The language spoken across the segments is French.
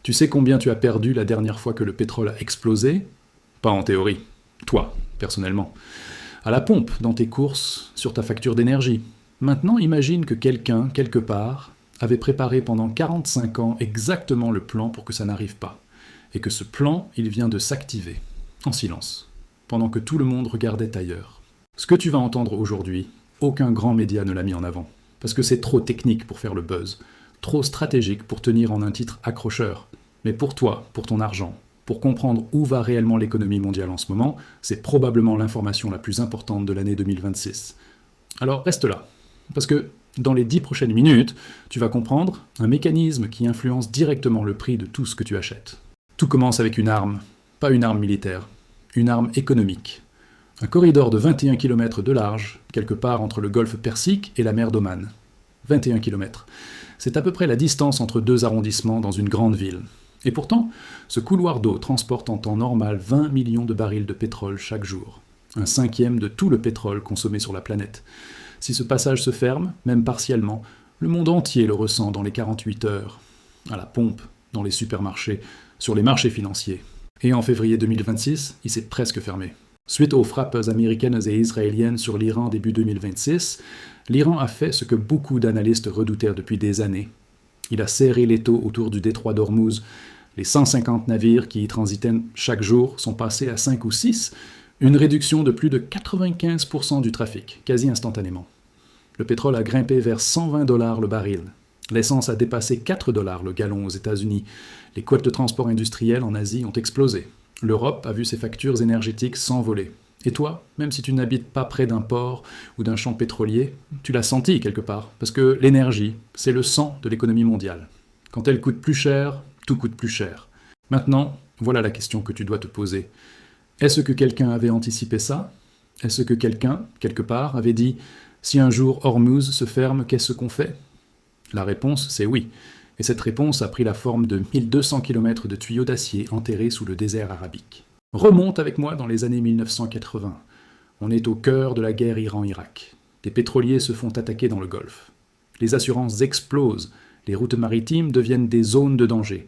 Tu sais combien tu as perdu la dernière fois que le pétrole a explosé? Pas en théorie. Toi, personnellement. À la pompe, dans tes courses, sur ta facture d'énergie. Maintenant, imagine que quelqu'un, quelque part, avait préparé pendant 45 ans exactement le plan pour que ça n'arrive pas. Et que ce plan, il vient de s'activer, en silence, pendant que tout le monde regardait ailleurs. Ce que tu vas entendre aujourd'hui, aucun grand média ne l'a mis en avant. Parce que c'est trop technique pour faire le buzz, trop stratégique pour tenir en un titre accrocheur. Mais pour toi, pour ton argent, pour comprendre où va réellement l'économie mondiale en ce moment, c'est probablement l'information la plus importante de l'année 2026. Alors reste là, parce que dans les 10 prochaines minutes, tu vas comprendre un mécanisme qui influence directement le prix de tout ce que tu achètes. Tout commence avec une arme, pas une arme militaire, une arme économique. Un corridor de 21 km de large, quelque part entre le golfe Persique et la mer d'Oman. 21 km. C'est à peu près la distance entre deux arrondissements dans une grande ville. Et pourtant, ce couloir d'eau transporte en temps normal 20 millions de barils de pétrole chaque jour. Un cinquième de tout le pétrole consommé sur la planète. Si ce passage se ferme, même partiellement, le monde entier le ressent dans les 48 heures. À la pompe, dans les supermarchés, sur les marchés financiers. Et en février 2026, il s'est presque fermé. Suite aux frappes américaines et israéliennes sur l'Iran début 2026, l'Iran a fait ce que beaucoup d'analystes redoutèrent depuis des années. Il a serré l'étau autour du détroit d'Ormuz. Les 150 navires qui y transitaient chaque jour sont passés à 5 ou 6, une réduction de plus de 95% du trafic, quasi instantanément. Le pétrole a grimpé vers 120 $ le baril. L'essence a dépassé 4 $ le gallon aux États-Unis. Les coûts de transport industriel en Asie ont explosé. L'Europe a vu ses factures énergétiques s'envoler. Et toi, même si tu n'habites pas près d'un port ou d'un champ pétrolier, tu l'as senti quelque part, parce que l'énergie, c'est le sang de l'économie mondiale. Quand elle coûte plus cher, tout coûte plus cher. Maintenant, voilà la question que tu dois te poser. Est-ce que quelqu'un avait anticipé ça? Est-ce que quelqu'un, quelque part, avait dit « Si un jour Hormuz se ferme, qu'est-ce qu'on fait ?» La réponse, c'est oui. Et cette réponse a pris la forme de 1200 km de tuyaux d'acier enterrés sous le désert arabique. Remonte avec moi dans les années 1980. On est au cœur de la guerre Iran-Irak. Des pétroliers se font attaquer dans le Golfe. Les assurances explosent, les routes maritimes deviennent des zones de danger.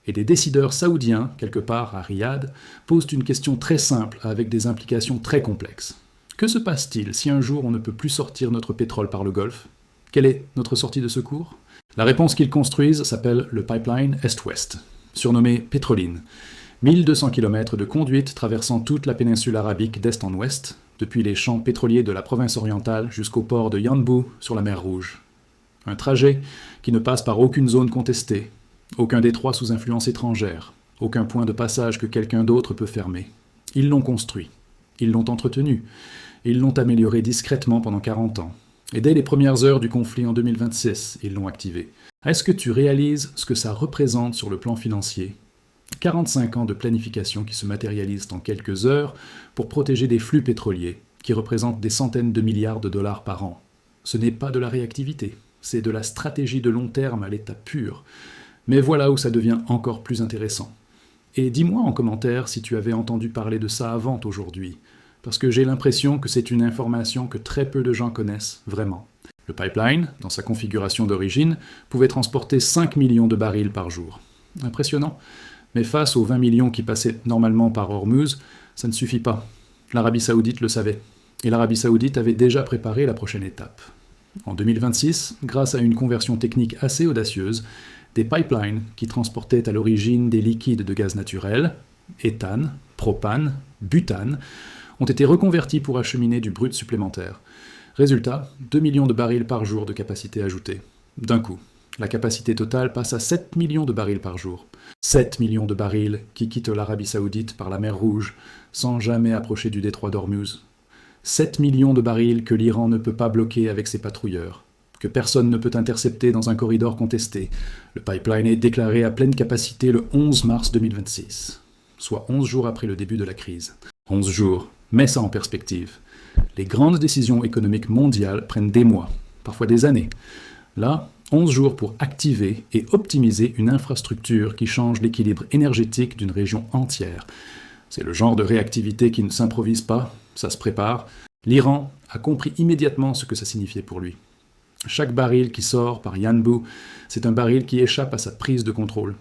Et des décideurs saoudiens, quelque part à Riyad, posent une question très simple avec des implications très complexes. Que se passe-t-il si un jour on ne peut plus sortir notre pétrole par le Golfe? Quelle est notre sortie de secours? La réponse qu'ils construisent s'appelle le pipeline Est-Ouest, surnommé Pétroline. 1200 km de conduite traversant toute la péninsule arabique d'est en ouest, depuis les champs pétroliers de la province orientale jusqu'au port de Yanbu sur la mer Rouge. Un trajet qui ne passe par aucune zone contestée, aucun détroit sous influence étrangère, aucun point de passage que quelqu'un d'autre peut fermer. Ils l'ont construit, ils l'ont entretenu, ils l'ont amélioré discrètement pendant 40 ans. Et dès les premières heures du conflit en 2026, ils l'ont activé. Est-ce que tu réalises ce que ça représente sur le plan financier? 45 ans de planification qui se matérialisent en quelques heures pour protéger des flux pétroliers qui représentent des centaines de milliards de dollars par an. Ce n'est pas de la réactivité, c'est de la stratégie de long terme à l'état pur. Mais voilà où ça devient encore plus intéressant. Et dis-moi en commentaire si tu avais entendu parler de ça avant aujourd'hui, parce que j'ai l'impression que c'est une information que très peu de gens connaissent vraiment. Le pipeline, dans sa configuration d'origine, pouvait transporter 5 millions de barils par jour. Impressionnant. Mais face aux 20 millions qui passaient normalement par Hormuz, ça ne suffit pas. L'Arabie Saoudite le savait. Et l'Arabie Saoudite avait déjà préparé la prochaine étape. En 2026, grâce à une conversion technique assez audacieuse, des pipelines qui transportaient à l'origine des liquides de gaz naturel, éthane, propane, butane, ont été reconvertis pour acheminer du brut supplémentaire. Résultat, 2 millions de barils par jour de capacité ajoutée. D'un coup, la capacité totale passe à 7 millions de barils par jour. 7 millions de barils qui quittent l'Arabie Saoudite par la mer Rouge, sans jamais approcher du détroit d'Ormuz. 7 millions de barils que l'Iran ne peut pas bloquer avec ses patrouilleurs, que personne ne peut intercepter dans un corridor contesté. Le pipeline est déclaré à pleine capacité le 11 mars 2026, soit 11 jours après le début de la crise. 11 jours. Mets ça en perspective. Les grandes décisions économiques mondiales prennent des mois, parfois des années. Là, 11 jours pour activer et optimiser une infrastructure qui change l'équilibre énergétique d'une région entière. C'est le genre de réactivité qui ne s'improvise pas, ça se prépare. L'Iran a compris immédiatement ce que ça signifiait pour lui. Chaque baril qui sort par Yanbu, c'est un baril qui échappe à sa prise de contrôle.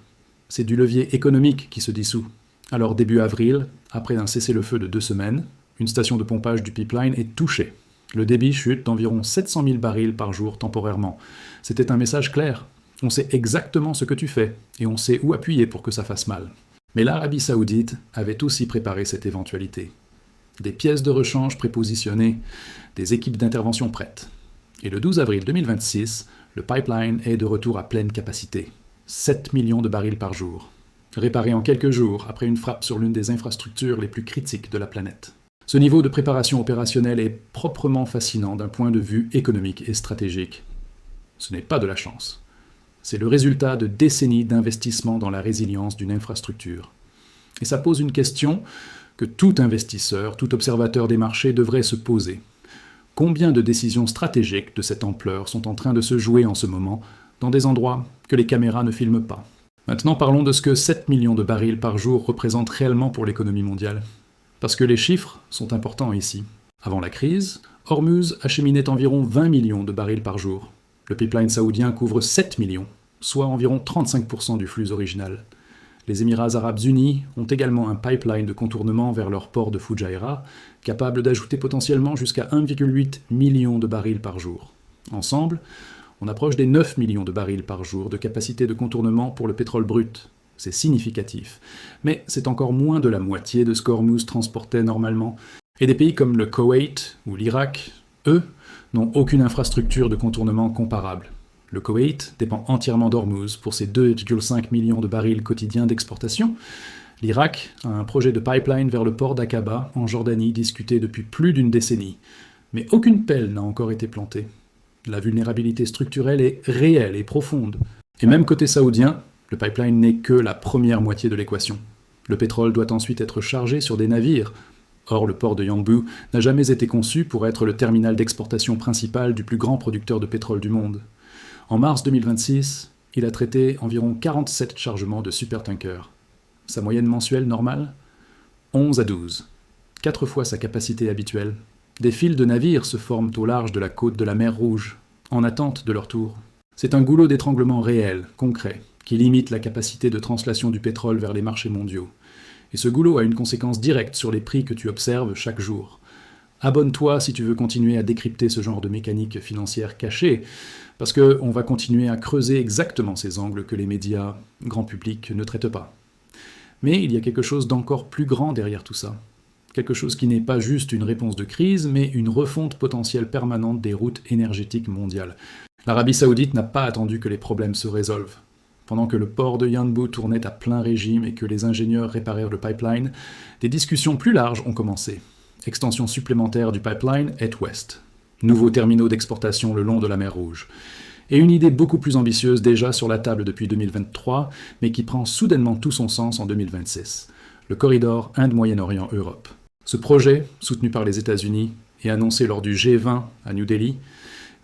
c'est du levier économique qui se dissout. Alors début avril, après un cessez-le-feu de 2 semaines, une station de pompage du pipeline est touchée. Le débit chute d'environ 700 000 barils par jour temporairement. C'était un message clair. On sait exactement ce que tu fais, et on sait où appuyer pour que ça fasse mal. Mais l'Arabie Saoudite avait aussi préparé cette éventualité. Des pièces de rechange prépositionnées, des équipes d'intervention prêtes. Et le 12 avril 2026, le pipeline est de retour à pleine capacité. 7 millions de barils par jour. Réparé en quelques jours après une frappe sur l'une des infrastructures les plus critiques de la planète. Ce niveau de préparation opérationnelle est proprement fascinant d'un point de vue économique et stratégique. Ce n'est pas de la chance. C'est le résultat de décennies d'investissement dans la résilience d'une infrastructure. Et ça pose une question que tout investisseur, tout observateur des marchés devrait se poser. Combien de décisions stratégiques de cette ampleur sont en train de se jouer en ce moment dans des endroits que les caméras ne filment pas? Maintenant parlons de ce que 7 millions de barils par jour représentent réellement pour l'économie mondiale. Parce que les chiffres sont importants ici. Avant la crise, Hormuz acheminait environ 20 millions de barils par jour. Le pipeline saoudien couvre 7 millions, soit environ 35% du flux original. Les Émirats arabes unis ont également un pipeline de contournement vers leur port de Fujairah, capable d'ajouter potentiellement jusqu'à 1,8 million de barils par jour. Ensemble, on approche des 9 millions de barils par jour de capacité de contournement pour le pétrole brut. C'est significatif. Mais c'est encore moins de la moitié de ce qu'Hormuz transportait normalement. Et des pays comme le Koweït ou l'Irak, eux, n'ont aucune infrastructure de contournement comparable. Le Koweït dépend entièrement d'Hormuz pour ses 2,5 millions de barils quotidiens d'exportation. L'Irak a un projet de pipeline vers le port d'Aqaba, en Jordanie, discuté depuis plus d'une décennie. Mais aucune pelle n'a encore été plantée. La vulnérabilité structurelle est réelle et profonde. Et même côté saoudien, le pipeline n'est que la première moitié de l'équation. Le pétrole doit ensuite être chargé sur des navires. Or, le port de Yanbu n'a jamais été conçu pour être le terminal d'exportation principal du plus grand producteur de pétrole du monde. En mars 2026, il a traité environ 47 chargements de supertankers. Sa moyenne mensuelle normale ? 11 à 12. 4 fois sa capacité habituelle. Des files de navires se forment au large de la côte de la mer Rouge, en attente de leur tour. C'est un goulot d'étranglement réel, concret, qui limite la capacité de translation du pétrole vers les marchés mondiaux. Et ce goulot a une conséquence directe sur les prix que tu observes chaque jour. Abonne-toi si tu veux continuer à décrypter ce genre de mécanique financière cachée, parce qu'on va continuer à creuser exactement ces angles que les médias, grand public, ne traitent pas. Mais il y a quelque chose d'encore plus grand derrière tout ça. Quelque chose qui n'est pas juste une réponse de crise, mais une refonte potentielle permanente des routes énergétiques mondiales. L'Arabie Saoudite n'a pas attendu que les problèmes se résolvent. Pendant que le port de Yanbu tournait à plein régime et que les ingénieurs réparèrent le pipeline, des discussions plus larges ont commencé. Extension supplémentaire du pipeline est-ouest. Nouveaux terminaux d'exportation le long de la mer Rouge. Et une idée beaucoup plus ambitieuse déjà sur la table depuis 2023, mais qui prend soudainement tout son sens en 2026. Le corridor Inde-Moyen-Orient-Europe. Ce projet, soutenu par les États-Unis et annoncé lors du G20 à New Delhi,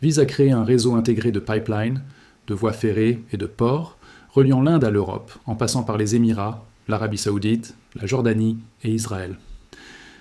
vise à créer un réseau intégré de pipelines, de voies ferrées et de ports, reliant l'Inde à l'Europe, en passant par les Émirats, l'Arabie Saoudite, la Jordanie et Israël.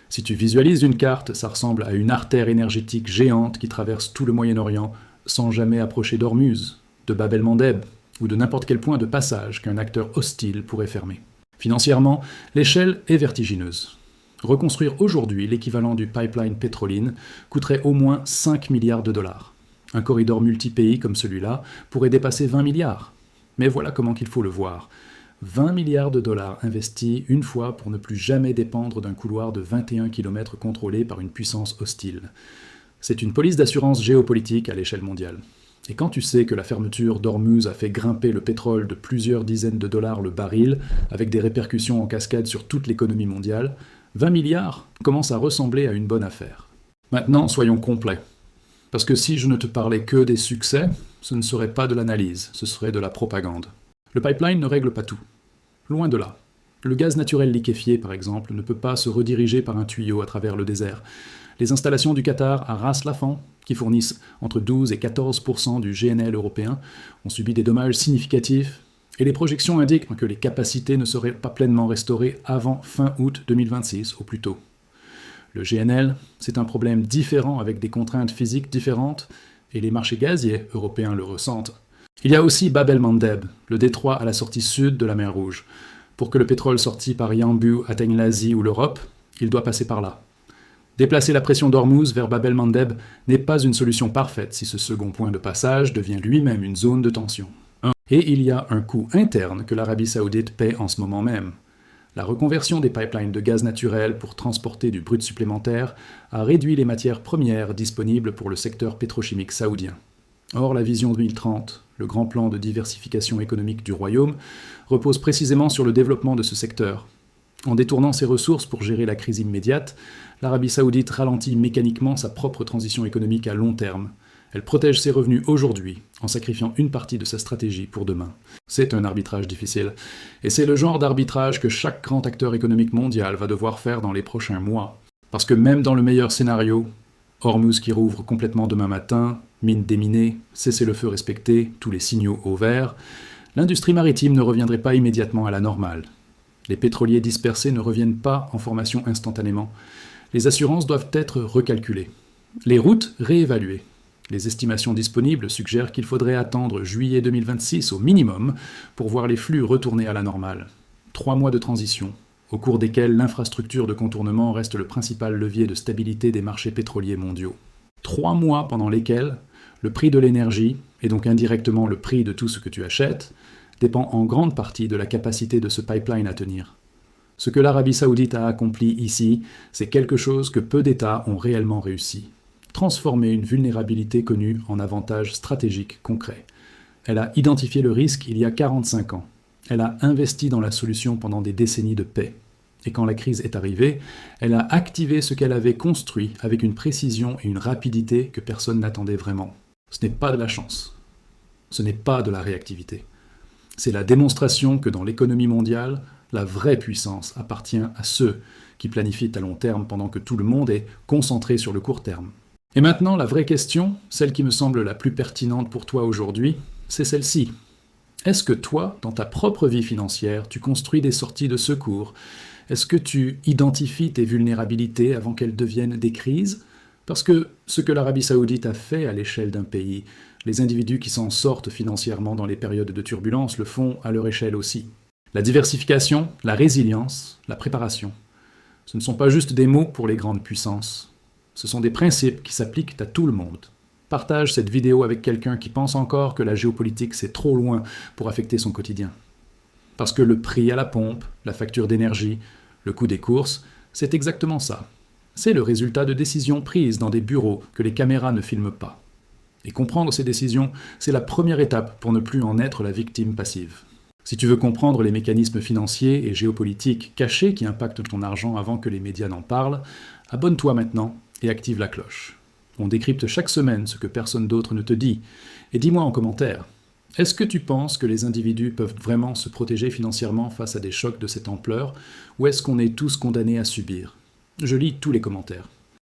Si tu visualises une carte, ça ressemble à une artère énergétique géante qui traverse tout le Moyen-Orient sans jamais approcher d'Ormuz, de Bab el-Mandeb ou de n'importe quel point de passage qu'un acteur hostile pourrait fermer. Financièrement, l'échelle est vertigineuse. Reconstruire aujourd'hui l'équivalent du pipeline Pétroline coûterait au moins 5 milliards de dollars. Un corridor multi-pays comme celui-là pourrait dépasser 20 milliards. Mais voilà comment il faut le voir. 20 milliards de dollars investis une fois pour ne plus jamais dépendre d'un couloir de 21 km contrôlé par une puissance hostile. C'est une police d'assurance géopolitique à l'échelle mondiale. Et quand tu sais que la fermeture d'Hormuz a fait grimper le pétrole de plusieurs dizaines de dollars le baril, avec des répercussions en cascade sur toute l'économie mondiale, 20 milliards commence à ressembler à une bonne affaire. Maintenant, soyons complets. Parce que si je ne te parlais que des succès, ce ne serait pas de l'analyse, ce serait de la propagande. Le pipeline ne règle pas tout. Loin de là. Le gaz naturel liquéfié, par exemple, ne peut pas se rediriger par un tuyau à travers le désert. Les installations du Qatar à Ras-Laffan, qui fournissent entre 12 et 14% du GNL européen, ont subi des dommages significatifs, et les projections indiquent que les capacités ne seraient pas pleinement restaurées avant fin août 2026 au plus tôt. Le GNL, c'est un problème différent avec des contraintes physiques différentes, et les marchés gaziers européens le ressentent. Il y a aussi Bab el-Mandeb, le détroit à la sortie sud de la mer Rouge. Pour que le pétrole sorti par Yanbu atteigne l'Asie ou l'Europe, il doit passer par là. Déplacer la pression d'Ormuz vers Bab el-Mandeb n'est pas une solution parfaite si ce second point de passage devient lui-même une zone de tension. Et il y a un coût interne que l'Arabie saoudite paie en ce moment même. La reconversion des pipelines de gaz naturel pour transporter du brut supplémentaire a réduit les matières premières disponibles pour le secteur pétrochimique saoudien. Or, la vision 2030, le grand plan de diversification économique du royaume, repose précisément sur le développement de ce secteur. En détournant ses ressources pour gérer la crise immédiate, l'Arabie saoudite ralentit mécaniquement sa propre transition économique à long terme. Elle protège ses revenus aujourd'hui, en sacrifiant une partie de sa stratégie pour demain. C'est un arbitrage difficile, et c'est le genre d'arbitrage que chaque grand acteur économique mondial va devoir faire dans les prochains mois. Parce que même dans le meilleur scénario, Hormuz qui rouvre complètement demain matin, mines déminées, cessez-le-feu respecté, tous les signaux au vert, l'industrie maritime ne reviendrait pas immédiatement à la normale. Les pétroliers dispersés ne reviennent pas en formation instantanément. Les assurances doivent être recalculées. Les routes réévaluées. Les estimations disponibles suggèrent qu'il faudrait attendre juillet 2026 au minimum pour voir les flux retourner à la normale. 3 mois de transition, au cours desquels l'infrastructure de contournement reste le principal levier de stabilité des marchés pétroliers mondiaux. 3 mois pendant lesquels le prix de l'énergie, et donc indirectement le prix de tout ce que tu achètes, dépend en grande partie de la capacité de ce pipeline à tenir. Ce que l'Arabie saoudite a accompli ici, c'est quelque chose que peu d'États ont réellement réussi. Transformer une vulnérabilité connue en avantage stratégique concret. Elle a identifié le risque il y a 45 ans. Elle a investi dans la solution pendant des décennies de paix. Et quand la crise est arrivée, elle a activé ce qu'elle avait construit avec une précision et une rapidité que personne n'attendait vraiment. Ce n'est pas de la chance. Ce n'est pas de la réactivité. C'est la démonstration que dans l'économie mondiale, la vraie puissance appartient à ceux qui planifient à long terme pendant que tout le monde est concentré sur le court terme. Et maintenant, la vraie question, celle qui me semble la plus pertinente pour toi aujourd'hui, c'est celle-ci. Est-ce que toi, dans ta propre vie financière, tu construis des sorties de secours? Est-ce que tu identifies tes vulnérabilités avant qu'elles deviennent des crises? Parce que ce que l'Arabie saoudite a fait à l'échelle d'un pays, les individus qui s'en sortent financièrement dans les périodes de turbulence le font à leur échelle aussi. La diversification, la résilience, la préparation. Ce ne sont pas juste des mots pour les grandes puissances. Ce sont des principes qui s'appliquent à tout le monde. Partage cette vidéo avec quelqu'un qui pense encore que la géopolitique c'est trop loin pour affecter son quotidien. Parce que le prix à la pompe, la facture d'énergie, le coût des courses, c'est exactement ça. C'est le résultat de décisions prises dans des bureaux que les caméras ne filment pas. Et comprendre ces décisions, c'est la première étape pour ne plus en être la victime passive. Si tu veux comprendre les mécanismes financiers et géopolitiques cachés qui impactent ton argent avant que les médias n'en parlent, abonne-toi maintenant et active la cloche. On décrypte chaque semaine ce que personne d'autre ne te dit. Et dis-moi en commentaire, est-ce que tu penses que les individus peuvent vraiment se protéger financièrement face à des chocs de cette ampleur, ou est-ce qu'on est tous condamnés à subir? Je lis tous les commentaires.